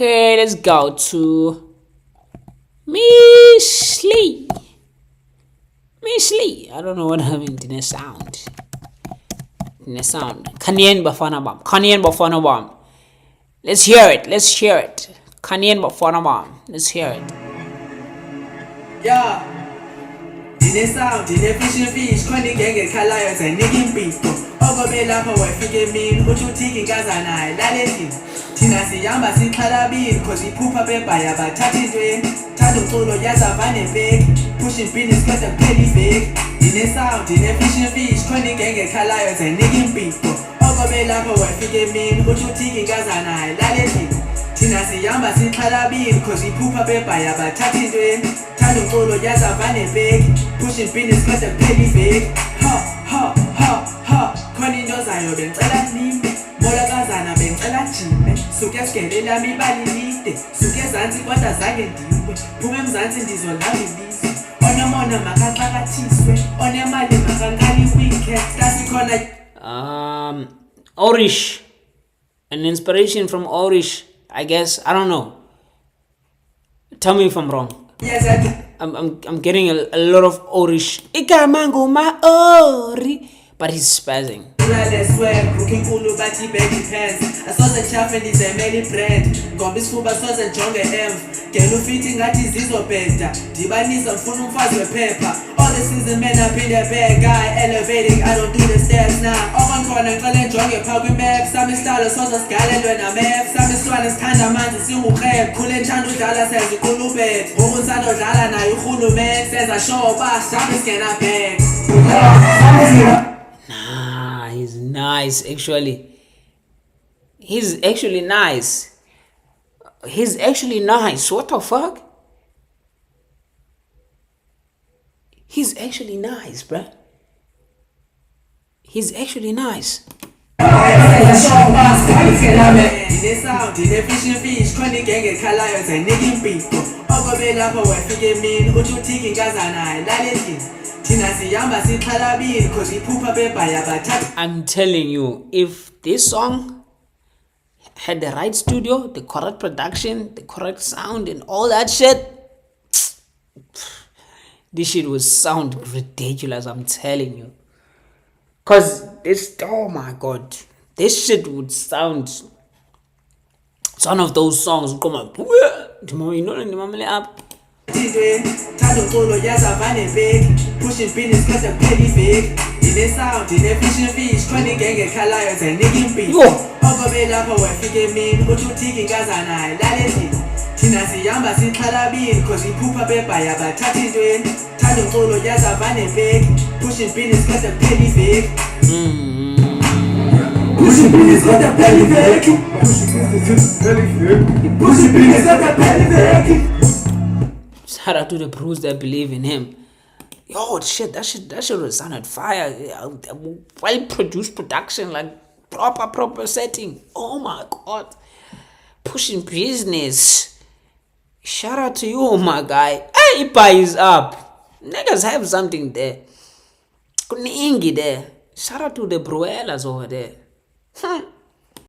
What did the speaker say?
Okay, let's go to Meeshle. Meeshle. I don't know what I mean in a sound. In a sound. Kanyen Bafana Bam. Kanyen Bafana Bam. Let's hear it. Let's hear it. Kanyen Bafana Bam. Let's hear it. Yeah. Ndine sound, ndine fish, khona ingenge ekhalayo zayinika impiko. Okobe lapho wefika emini, uthi uthiki inkazanayo, lale ndini. Thina sihamba sixhalabile, cause iphupha bebhaya bathatha intweni. Thanda umculo yazava nebheki, pushing business cause kuphela iveki. Ndine sound, ndine fish, khona ingenge ekhalayo zayinika impiko. Okobe lapho wefika emini, uthi uthiki inkazanayo, lale ndini. Thina sihamba sixhalabile, cause iphupha bebhaya bathatha intweni. Thanda umculo yazava nebheki, pushing business cause kuphela iveki. Khona into zayo bengicela nime, molakazana bengicela jime. Suke sigele lami ibali lide, suke ezansi kodwa zange ndiwe. Phuma emzansi ndizwa ngalilizwe, onomona makaxakathiswe, onemali makankali weekend. Tasikhona Orish. An inspiration from Orish, I guess. I don't know. Tell me if I'm wrong. Yes, I'm getting a lot of Orish. Ikamango ma ori, but he's spazzing. I swear, cooking kulu bathi baggy pants. Asoze chafe ndizemeli brand. Ngombe isifuba soze njonge emv. Gela ufiti ngathi zizobheda. Dibanisa mfuna umfazi wephepha. All the season men up in their bag. Guy elevating, I don't do the stairs now. Okonkhona ngicela njonge pha kwi-map. Sami isitalo soze sigalelwe na-map. Sami isitwana sithanda amanzi singukrep. Khule nthanda udlala senza iqulubet. Ngoku nisanda udlala nayo urhulumente. Senza show ba sami singena back. Nah, he's nice actually. He's actually nice. He's actually nice. What the fuck? He's actually nice, bruh. He's actually nice. Ndine sound, ndine fish, khona ingenge ekhalayo zayinika impiko. Okobe lapho wefika emini, uthi uthiki inkazanayo, lale ndini. Thina sihamba sixhalabile, cause iphupha bebhaya bathatha. I'm telling you, if this song had the right studio, the correct production, the correct sound, and all that shit, this shit would sound ridiculous, I'm telling you. Cause this, oh my god, this shit would sound. It's one of those songs. Come on, you know up. Thanda umculo yazava nebheki, pushing business cause kuphela iveki. Ndine sound, ndine fish, khona ingenge ekhalayo zayinika impiko. Okobe lapho wefika emini, uthi uthiki inkazanayo, lale ndini. Thina sihamba sixhalabile, cause iphupha bebhaya bathatha intweni. Thanda umculo yazava nebheki, pushing business cause kuphela iveki. Pushing business cause kuphela iveki. Pushing business cause kuphela iveki. Shout out to the pros that believe in him. Yo, shit, that shit would sounded fire. Well produced production, like proper setting. Oh my god. Pushing business. Shout out to you, my guy. Hey, Ipa is up. Niggas have something there. Kuningi there. Shout out to the Bruelas over there.